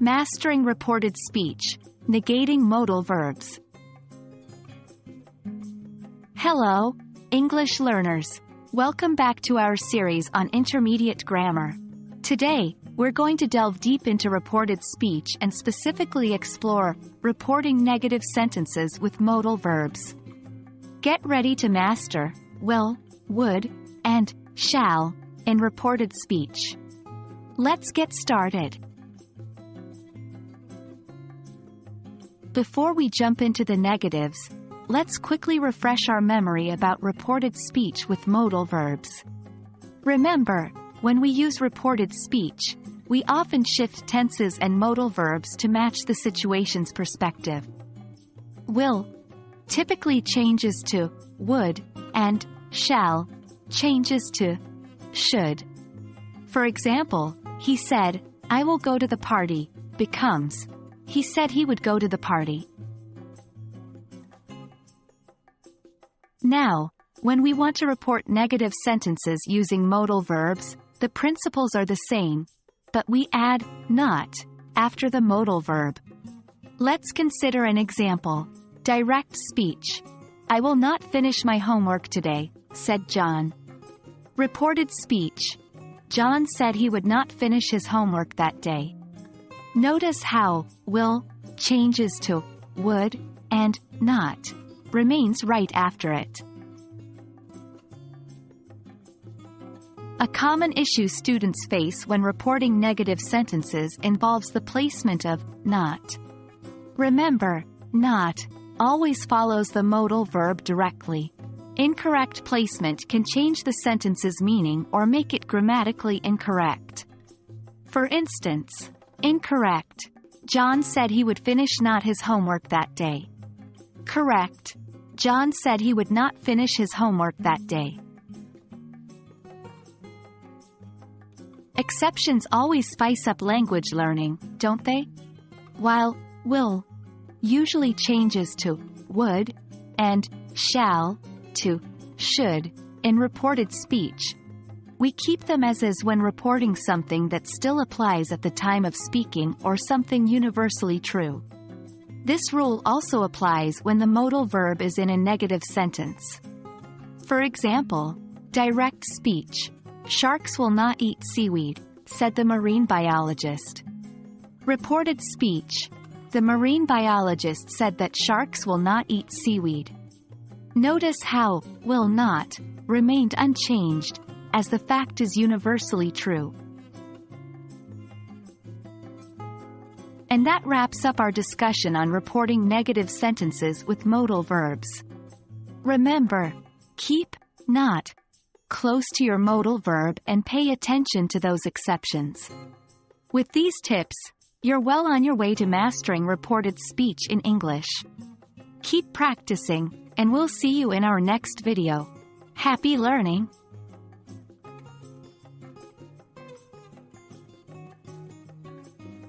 Mastering reported speech, negating modal verbs. Hello, English learners. Welcome back to our series on intermediate grammar. Today, we're going to delve deep into reported speech and specifically explore reporting negative sentences with modal verbs. Get ready to master will, would, and shall in reported speech. Let's get started. Before we jump into the negatives, let's quickly refresh our memory about reported speech with modal verbs. Remember, when we use reported speech, we often shift tenses and modal verbs to match the situation's perspective. Will typically changes to would, and shall changes to should. For example, he said, "I will go to the party," becomes, he said he would go to the party. Now, when we want to report negative sentences using modal verbs, the principles are the same, but we add not after the modal verb. Let's consider an example. Direct speech. "I will not finish my homework today," said John. Reported speech. John said he would not finish his homework that day. Notice how will changes to would and not remains right after it. A common issue students face when reporting negative sentences involves the placement of not. Remember, not always follows the modal verb directly. Incorrect placement can change the sentence's meaning or make it grammatically incorrect. For instance, incorrect. John said he would finish not his homework that day. Correct. John said he would not finish his homework that day. Exceptions always spice up language learning, don't they? While will usually changes to would and shall to should in reported speech, we keep them as is when reporting something that still applies at the time of speaking or something universally true. This rule also applies when the modal verb is in a negative sentence. For example, direct speech. "Sharks will not eat seaweed," said the marine biologist. Reported speech. The marine biologist said that sharks will not eat seaweed. Notice how will not remained unchanged, as the fact is universally true. And that wraps up our discussion on reporting negative sentences with modal verbs. Remember, keep not close to your modal verb and pay attention to those exceptions. With these tips, you're well on your way to mastering reported speech in English. Keep practicing, and we'll see you in our next video. Happy learning!